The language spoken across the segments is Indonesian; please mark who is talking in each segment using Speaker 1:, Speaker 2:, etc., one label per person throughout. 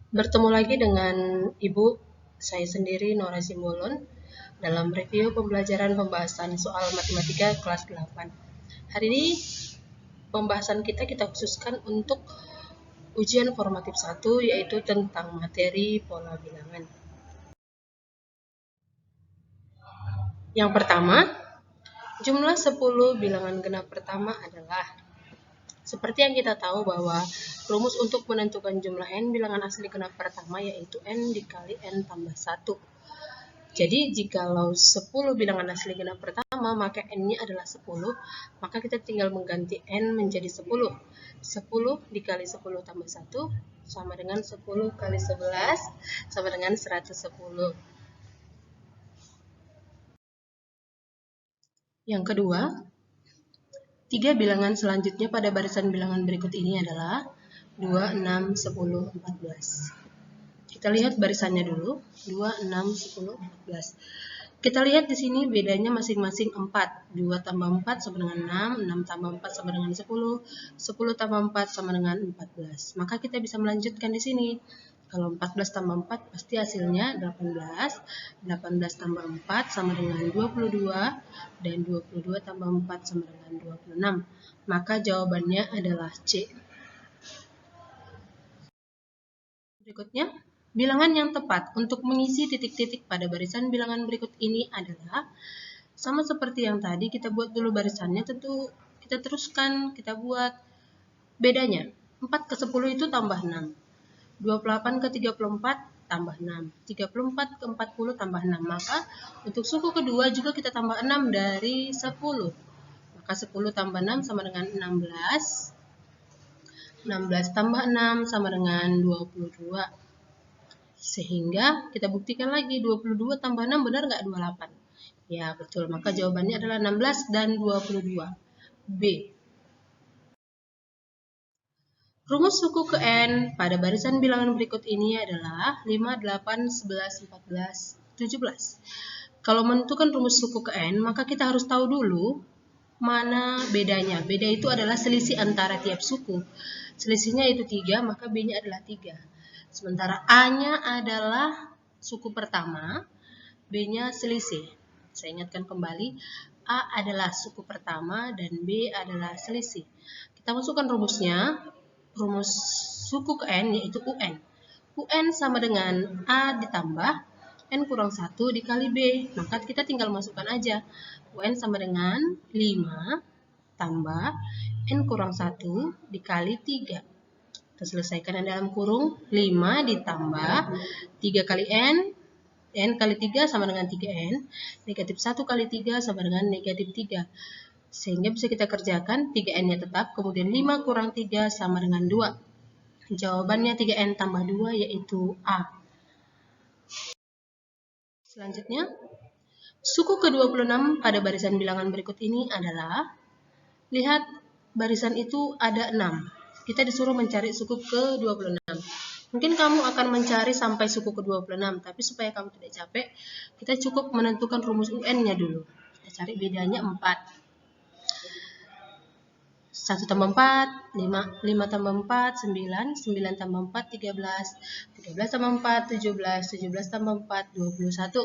Speaker 1: Bertemu lagi dengan Ibu, saya sendiri Nora Simbolon, dalam review pembelajaran pembahasan soal matematika kelas 8. Hari ini pembahasan kita khususkan untuk ujian formatif 1, yaitu tentang materi pola bilangan. Yang pertama, jumlah 10 bilangan genap pertama adalah, seperti yang kita tahu bahwa rumus untuk menentukan jumlah n bilangan asli genap pertama yaitu n dikali n tambah 1. Jadi jikalau 10 bilangan asli genap pertama, maka n-nya adalah 10, maka kita tinggal mengganti n menjadi 10. 10 dikali 10 tambah 1 sama dengan 10 kali 11 sama dengan 110. Yang kedua, 3 bilangan selanjutnya pada barisan bilangan berikut ini adalah 2, 6, 10, 14. Kita lihat barisannya dulu, 2, 6, 10, 14. Kita lihat di sini bedanya masing-masing 4. 2 tambah 4 sama dengan 6, 6 tambah 4 sama dengan 10, 10 tambah 4 sama dengan 14. Maka kita bisa melanjutkan di sini. Kalau 14 tambah 4 pasti hasilnya 18. 18 tambah 4 sama dengan 22. Dan 22 tambah 4 sama dengan 26. Maka jawabannya adalah C. Berikutnya, bilangan yang tepat untuk mengisi titik-titik pada barisan bilangan berikut ini adalah, sama seperti yang tadi, kita buat dulu barisannya, tentu kita teruskan, kita buat bedanya. 4 ke 10 itu tambah 6. 28 ke 34 tambah 6. 34 ke 40 tambah 6. Maka untuk suku kedua juga kita tambah 6 dari 10. Maka 10 tambah 6 sama dengan 16. 16 tambah 6 sama dengan 22. Sehingga kita buktikan lagi 22 tambah 6 benar nggak 28? Ya betul, maka jawabannya adalah 16 dan 22. B. Rumus suku ke N pada barisan bilangan berikut ini adalah 5, 8, 11, 14, 17. Kalau menentukan rumus suku ke N, maka kita harus tahu dulu mana bedanya. Beda itu adalah selisih antara tiap suku. Selisihnya itu 3, maka B-nya adalah 3. Sementara A-nya adalah suku pertama, B-nya selisih. Saya ingatkan kembali, A adalah suku pertama dan B adalah selisih. Kita masukkan rumusnya, rumus suku ke N yaitu UN. UN sama dengan A ditambah N kurang 1 dikali B. Maka kita tinggal masukkan aja. UN sama dengan 5 tambah N kurang 1 dikali 3. Kita selesaikan dalam kurung 5 ditambah 3 kali N. N kali 3 sama dengan 3N. Negatif 1 kali 3 sama dengan negatif 3. Sehingga bisa kita kerjakan 3N-nya tetap. Kemudian 5 kurang 3 sama dengan 2. Jawabannya 3N tambah 2 yaitu A. Selanjutnya, suku ke-26 pada barisan bilangan berikut ini adalah, lihat barisan itu ada 6. Kita disuruh mencari suku ke-26. Mungkin kamu akan mencari sampai suku ke-26, tapi supaya kamu tidak capek, kita cukup menentukan rumus UN-nya dulu. Kita cari bedanya 4. 1 tambah 4, 5, 5 tambah 4, 9, 9 tambah 4, 13, 13 tambah 4, 17, 17 tambah 4, 21.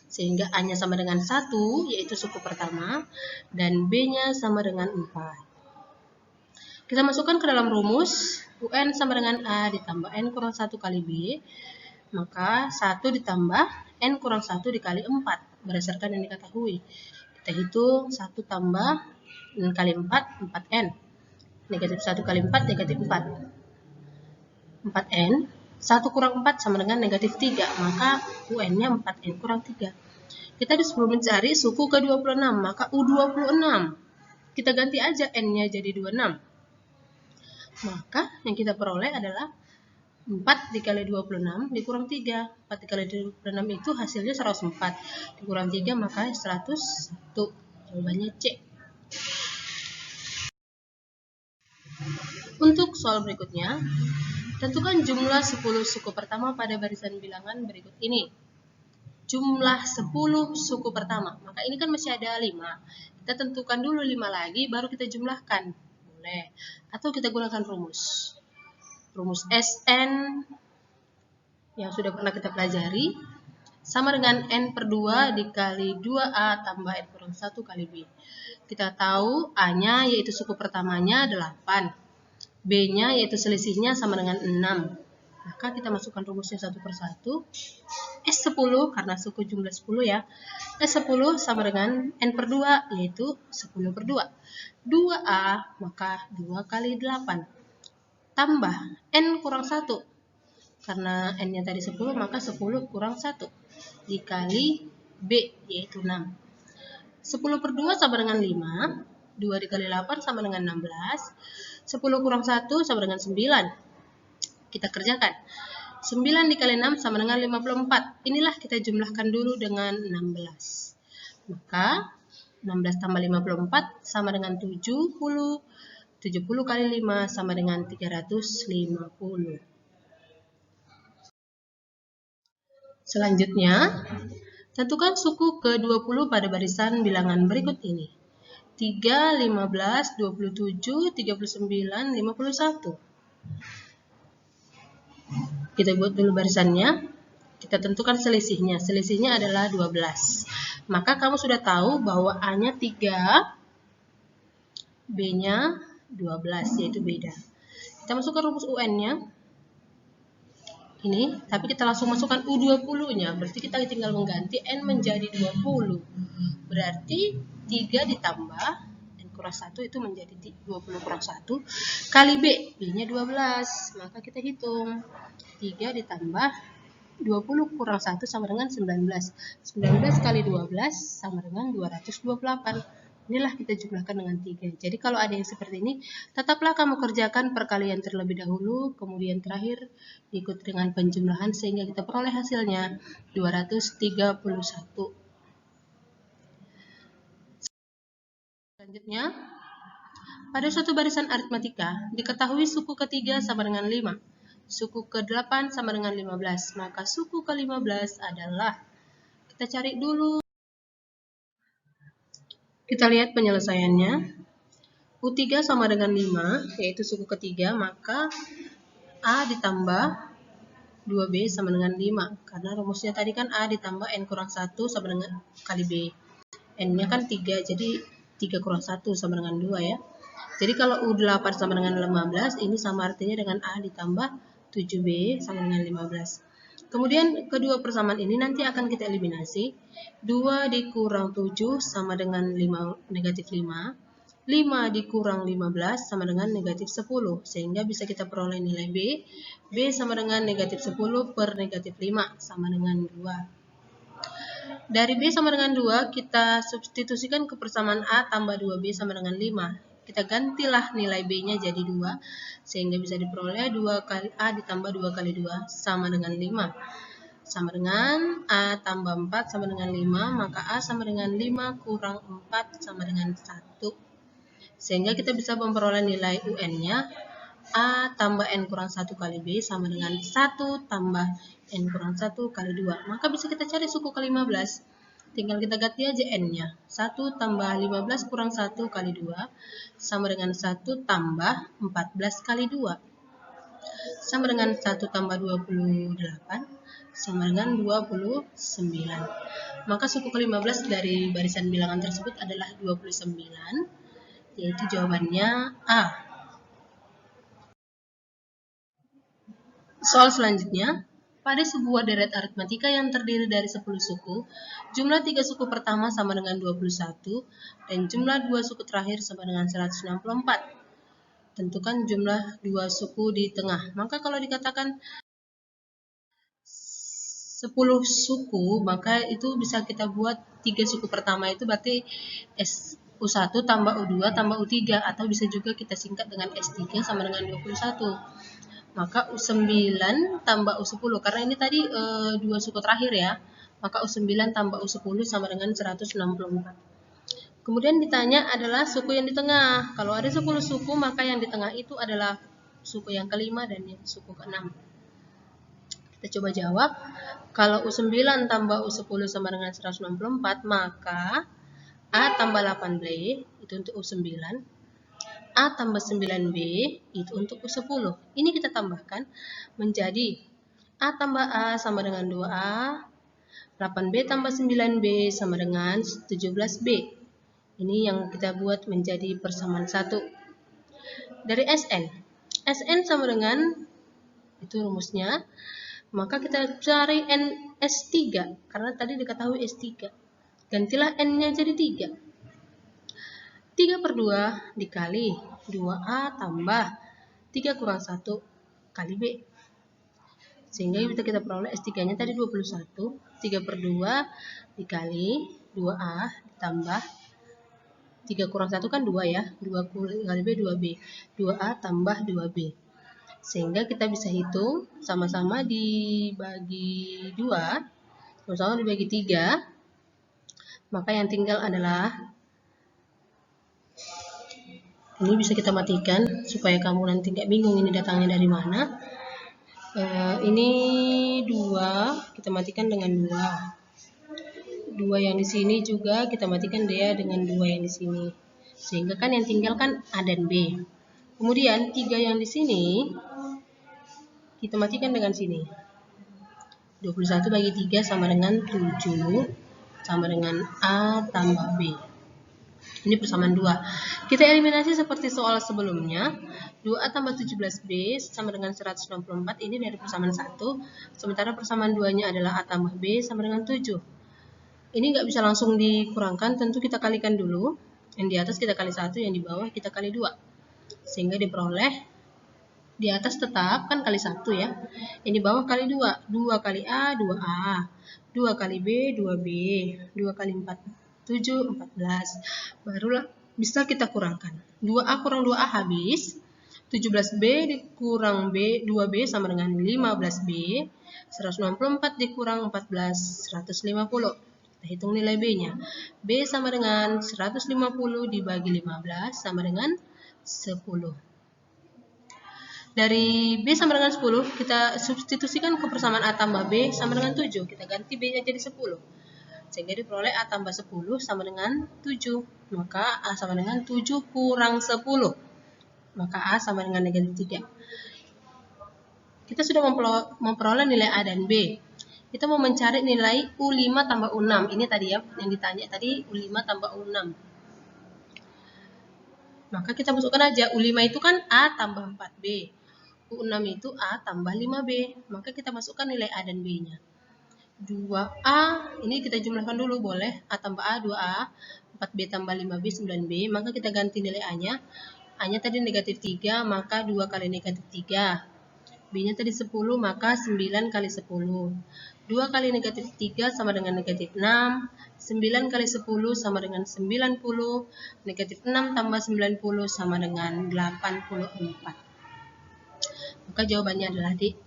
Speaker 1: Sehingga A-nya sama dengan 1, yaitu suku pertama, dan B-nya sama dengan 4. Kita masukkan ke dalam rumus, UN sama dengan A ditambah N kurang 1 kali B, maka 1 ditambah N kurang 1 dikali 4, berdasarkan yang diketahui. Kita hitung 1 tambah N kali 4, 4N. Negatif 1 kali 4, negatif 4. 4N, 1 kurang 4 sama dengan negatif 3, maka UN-nya 4N kurang 3. Kita disuruh mencari suku ke-26, maka U26. Kita ganti aja N-nya jadi 26. Maka yang kita peroleh adalah 4 dikali 26 dikurang 3. 4 dikali 26 itu hasilnya 104. Dikurang 3 maka 101. Jawabannya C. Untuk soal berikutnya, tentukan jumlah 10 suku pertama pada barisan bilangan berikut ini. Jumlah 10 suku pertama. Maka ini kan masih ada 5. Kita tentukan dulu 5 lagi, baru kita jumlahkan. Boleh. Atau kita gunakan rumus. Rumus SN yang sudah pernah kita pelajari, sama dengan N per 2 dikali 2A tambah N kurang 1 kali B. Kita tahu A-nya yaitu suku pertamanya 8, B-nya yaitu selisihnya sama dengan 6. Maka kita masukkan rumusnya satu per satu. S10 karena suku jumlah 10 ya. S10 sama dengan N per 2 yaitu 10 per 2. 2A maka 2 kali 8 tambah N kurang 1. Karena N-nya tadi 10 maka 10 kurang 1 dikali B yaitu 6. 10 per 2 sama dengan 5. 2 dikali 8 sama dengan 16. 10 kurang 1 sama dengan 9. Kita kerjakan. 9 dikali 6 sama dengan 54. Inilah kita jumlahkan dulu dengan 16. Maka 16 tambah 54 sama dengan 70. 70 kali 5 sama dengan 350. Selanjutnya, tentukan suku ke-20 pada barisan bilangan berikut ini. 3, 15, 27, 39, 51. Kita buat dulu barisannya. Kita tentukan selisihnya. Selisihnya adalah 12. Maka kamu sudah tahu bahwa A-nya 3, B-nya 12, yaitu beda. Kita masukkan rumus UN-nya. Ini, tapi kita langsung masukkan U20-nya. Berarti kita tinggal mengganti N menjadi 20. Berarti 3 ditambah N kurang 1 itu menjadi 20 kurang 1 kali B. B-nya 12. Maka kita hitung. 3 ditambah 20 kurang 1 sama dengan 19. 19 kali 12 sama dengan 228. Inilah kita jumlahkan dengan 3. Jadi kalau ada yang seperti ini, tetaplah kamu kerjakan perkalian terlebih dahulu, kemudian terakhir ikut dengan penjumlahan sehingga kita peroleh hasilnya 231. Selanjutnya, pada suatu barisan aritmatika, diketahui suku ketiga sama dengan 5. Suku ke-8 sama dengan 15. Maka suku ke-15 adalah, kita cari dulu. Kita lihat penyelesaiannya. U3 sama dengan 5, yaitu suku ketiga, maka A ditambah 2B sama dengan 5. Karena rumusnya tadi kan A ditambah N kurang 1 sama dengan kali B. N-nya kan 3, jadi 3 kurang 1 sama dengan 2 ya. Jadi kalau U8 sama dengan 15, ini sama artinya dengan A ditambah 7B sama dengan 15. Kemudian kedua persamaan ini nanti akan kita eliminasi. 2 dikurang 7 sama dengan 5, negatif 5. 5 dikurang 15 sama dengan negatif 10. Sehingga bisa kita peroleh nilai B. B sama dengan negatif 10 per negatif 5 sama dengan 2. Dari B sama dengan 2, kita substitusikan ke persamaan A tambah 2B sama dengan 5. Kita gantilah nilai B-nya jadi 2, sehingga bisa diperoleh 2 kali A ditambah 2 kali 2 sama dengan 5. Sama dengan A tambah 4 sama dengan 5, maka A sama dengan 5 kurang 4 sama dengan 1. Sehingga kita bisa memperoleh nilai UN-nya A tambah N kurang 1 kali B sama dengan 1 tambah N kurang 1 kali 2. Maka bisa kita cari suku ke-15. Tinggal kita ganti aja N-nya. 1 tambah 15 kurang 1 kali 2 sama dengan 1 tambah 14 kali 2. Sama dengan 1 tambah 28 sama dengan 29. Maka suku ke-15 dari barisan bilangan tersebut adalah 29, yaitu jawabannya A. Soal selanjutnya. Pada sebuah deret aritmatika yang terdiri dari 10 suku, jumlah 3 suku pertama sama dengan 21, dan jumlah 2 suku terakhir sama dengan 164. Tentukan jumlah 2 suku di tengah. Maka kalau dikatakan 10 suku, maka itu bisa kita buat 3 suku pertama itu berarti U1 tambah U2 tambah U3, atau bisa juga kita singkat dengan S3 sama dengan 21. Maka U9 tambah U10, karena ini tadi 2 suku terakhir ya, maka U9 tambah U10 sama dengan 164. Kemudian ditanya adalah suku yang di tengah. Kalau ada 10 suku, maka yang di tengah itu adalah suku yang kelima dan yang suku keenam. Kita coba jawab. Kalau U9 tambah U10 sama dengan 164, maka A tambah 8B itu untuk U9. A tambah 9B itu untuk U10. Ini kita tambahkan menjadi A tambah A sama dengan 2A, 8B tambah 9B sama dengan 17B. Ini yang kita buat menjadi persamaan 1. Dari SN sama dengan, itu rumusnya, maka kita cari S3, karena tadi diketahui S3. Gantilah N-nya jadi 3. 3 per 2 dikali 2A tambah 3 kurang 1 kali B. Sehingga kita peroleh S3-nya tadi 21. 3 per 2 dikali 2A ditambah 3 kurang 1 kan 2 ya. 2 kali B 2B. 2A tambah 2B. Sehingga kita bisa hitung sama-sama dibagi 2, sama-sama dibagi 3. Maka yang tinggal adalah, ini bisa kita matikan supaya kamu nanti nggak bingung ini datangnya dari mana. Ini 2, kita matikan dengan 2. 2 yang di sini juga kita matikan dia dengan 2 yang di sini. Sehingga kan yang tinggal kan A dan B. Kemudian 3 yang di sini kita matikan dengan sini. 21 bagi 3 sama dengan 7 sama dengan A tambah B. Ini persamaan 2. Kita eliminasi seperti soal sebelumnya. 2A tambah 17B sama dengan 164. Ini dari persamaan 1. Sementara persamaan 2-nya adalah A tambah B sama dengan 7. Ini nggak bisa langsung dikurangkan. Tentu kita kalikan dulu. Yang di atas kita kali 1, yang di bawah kita kali 2. Sehingga diperoleh, di atas tetap kan kali 1 ya. Yang di bawah kali 2. 2 kali A, 2A. 2 kali B, 2B. 2 kali 4, 7, 14. Barulah bisa kita kurangkan. 2A kurang 2A habis. 17B dikurang B, 2B sama dengan 15B. 164 dikurang 14, 150. Kita hitung nilai B-nya. B sama dengan 150 dibagi 15 sama dengan 10. Dari B sama dengan 10, kita substitusikan ke persamaan A tambah B sama dengan 7. Kita ganti B-nya jadi 10. Sehingga diperoleh A tambah 10 sama dengan 7. Maka A sama dengan 7 kurang 10. Maka A sama dengan negatif 3. Kita sudah memperoleh nilai A dan B. Kita mau mencari nilai U5 tambah U6. Ini tadi ya, yang ditanya tadi U5 tambah U6. Maka kita masukkan aja. U5 itu kan A tambah 4B. U6 itu A tambah 5B. Maka kita masukkan nilai A dan B-nya. 2A, ini kita jumlahkan dulu boleh. A tambah A, 2A. 4B tambah 5B, 9B. Maka kita ganti nilai A-nya. A-nya tadi negatif 3, maka 2 kali negatif 3. B-nya tadi 10, maka 9 kali 10. 2 kali negatif 3 sama dengan negatif 6. 9 kali 10 sama dengan 90. Negatif 6 tambah 90 sama dengan 84. Maka jawabannya adalah D.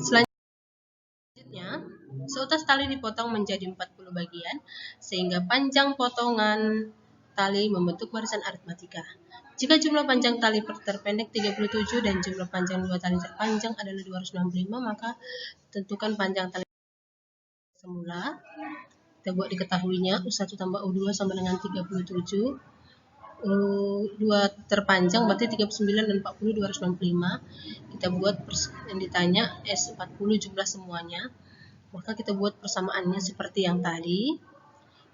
Speaker 1: Selanjutnya, seutas tali dipotong menjadi 40 bagian, sehingga panjang potongan tali membentuk barisan aritmatika. Jika jumlah panjang tali terpendek 37 dan jumlah panjang 2 tali terpanjang adalah 265, maka tentukan panjang tali semula. Kita buat diketahuinya, U1 tambah U2 sama dengan 37. U2 terpanjang berarti 39 dan 40, 265. Kita buat yang ditanya S40 jumlah semuanya. Maka kita buat persamaannya seperti yang tadi.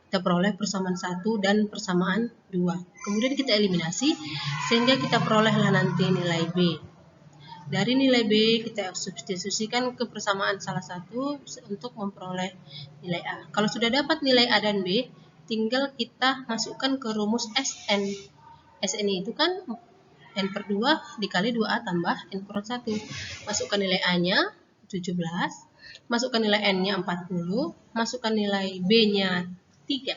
Speaker 1: Kita peroleh persamaan 1 dan persamaan 2. Kemudian kita eliminasi sehingga kita perolehlah nanti nilai B. Dari nilai B kita substitusikan ke persamaan salah satu untuk memperoleh nilai A. Kalau sudah dapat nilai A dan B, tinggal kita masukkan ke rumus SN. SN itu kan N per 2 dikali 2A tambah N kurang 1. Masukkan nilai A-nya 17, masukkan nilai N-nya 40, masukkan nilai B-nya 3.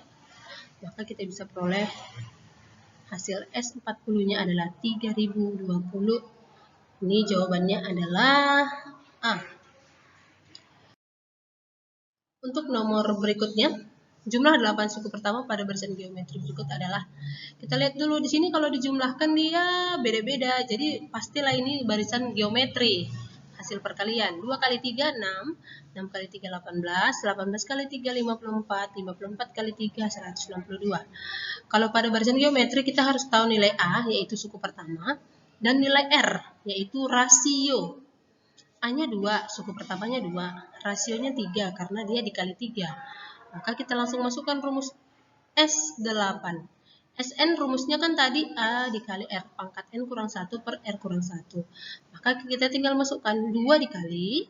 Speaker 1: Maka kita bisa peroleh hasil S40-nya adalah 3020. Ini jawabannya adalah A. Untuk nomor berikutnya, jumlah 8 suku pertama pada barisan geometri berikut adalah, kita lihat dulu di sini kalau dijumlahkan dia beda-beda, jadi pastilah ini barisan geometri. Hasil perkalian 2 kali 3 6, 6 kali 3 18, 18 kali 3 54, 54 kali 3 162. Kalau pada barisan geometri kita harus tahu nilai A yaitu suku pertama dan nilai R yaitu rasio. A-nya 2, suku pertamanya 2, rasionya 3 karena dia dikali 3. Maka kita langsung masukkan rumus S8. Sn rumusnya kan tadi A dikali R pangkat N kurang 1 per R kurang 1. Maka kita tinggal masukkan 2 dikali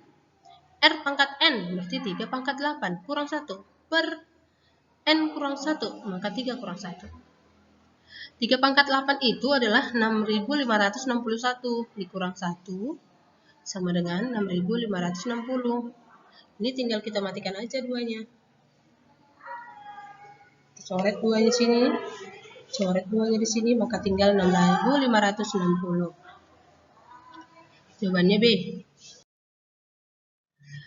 Speaker 1: R pangkat N, berarti 3 pangkat 8 kurang 1 per N kurang 1, maka 3 kurang 1. 3 pangkat 8 itu adalah 6.561 dikurang 1 sama dengan 6.560. Ini tinggal kita matikan aja duanya. Coret duanya sini, coret duanya di sini, maka tinggal 6.560. Jawabannya B.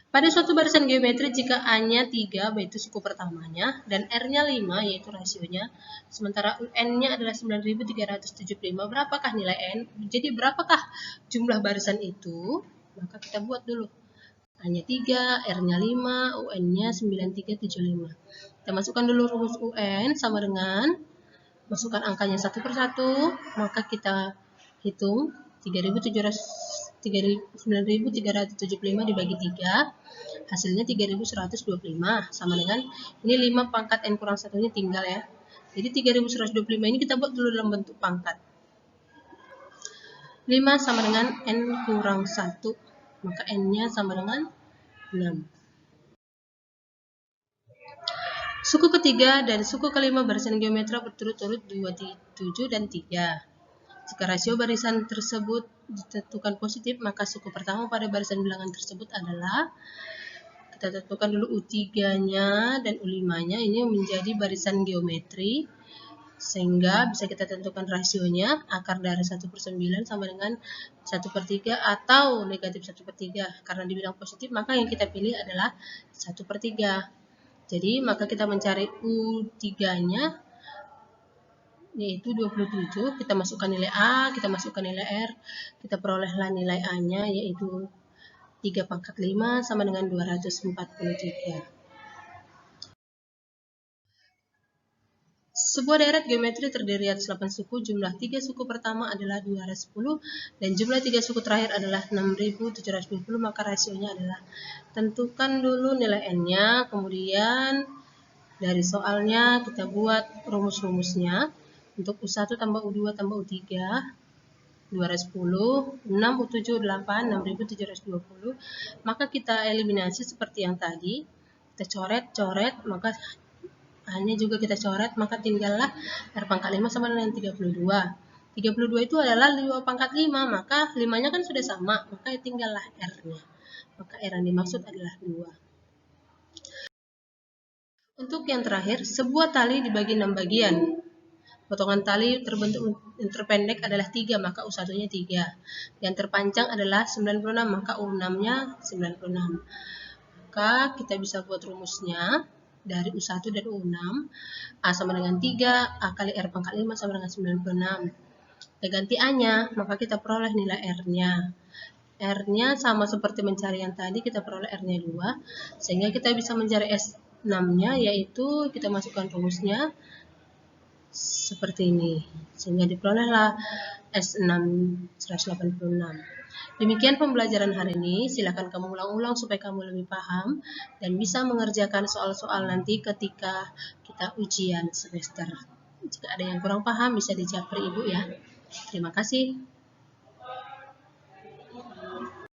Speaker 1: Pada suatu barisan geometri jika A-nya 3 yaitu suku pertamanya dan R-nya 5 yaitu rasionya, sementara UN-nya adalah 9.375, berapakah nilai N? Jadi berapakah jumlah barisan itu? Maka kita buat dulu. A-nya 3, R-nya 5, UN-nya 9375. Kita masukkan dulu rumus UN sama dengan masukkan angkanya satu per satu, maka kita hitung 9.375 dibagi 3, hasilnya 3.125 sama dengan ini 5 pangkat N kurang 1 nya tinggal ya. Jadi 3.125 ini kita buat dulu dalam bentuk pangkat. 5 sama dengan N kurang 1, maka N-nya sama dengan 6. Suku ketiga dan suku kelima barisan geometri berturut-turut 2, 7, dan 3. Jika rasio barisan tersebut ditentukan positif, maka suku pertama pada barisan bilangan tersebut adalah, kita tentukan dulu U3-nya dan U5-nya, ini menjadi barisan geometri, sehingga bisa kita tentukan rasionya akar dari 1/9 sama dengan 1/3 atau negatif 1/3. Karena dibilang positif, maka yang kita pilih adalah 1/3. Jadi maka kita mencari U3-nya yaitu 27, kita masukkan nilai A, kita masukkan nilai R, kita perolehlah nilai A-nya yaitu 3 pangkat 5 sama dengan 243. Sebuah deret geometri terdiri atas 8 suku, jumlah 3 suku pertama adalah 210 dan jumlah 3 suku terakhir adalah 6.720, maka rasionya adalah, tentukan dulu nilai N-nya, kemudian dari soalnya kita buat rumus-rumusnya. Untuk U1 tambah U2 tambah U3, 210, 6, U7, 8, 6.720. Maka kita eliminasi seperti yang tadi. Kita coret, maka hanya juga kita coret, maka tinggallah R pangkat 5 sama dengan 32. 32 itu adalah 5 pangkat 5, maka 5-nya kan sudah sama, maka tinggallah R-nya. Maka R yang dimaksud adalah 2. Untuk yang terakhir, sebuah tali dibagi 6 bagian. Potongan tali terbentuk yang terpendek adalah 3, maka U1-nya 3. Yang terpanjang adalah 96, maka U6-nya 96. Maka kita bisa buat rumusnya dari U1 dan U6. A sama dengan 3, A kali R pangkat 5 sama dengan 96. Kita ganti A-nya, maka kita peroleh nilai R-nya. R-nya sama seperti mencari yang tadi, kita peroleh R-nya 2. Sehingga kita bisa mencari S6-nya, yaitu kita masukkan rumusnya seperti ini, sehingga diperolehlah S6 186. Demikian pembelajaran hari ini. Silakan kamu ulang-ulang supaya kamu lebih paham dan bisa mengerjakan soal-soal nanti ketika kita ujian semester. Jika ada yang kurang paham bisa dijawab Ibu ya. Terima kasih.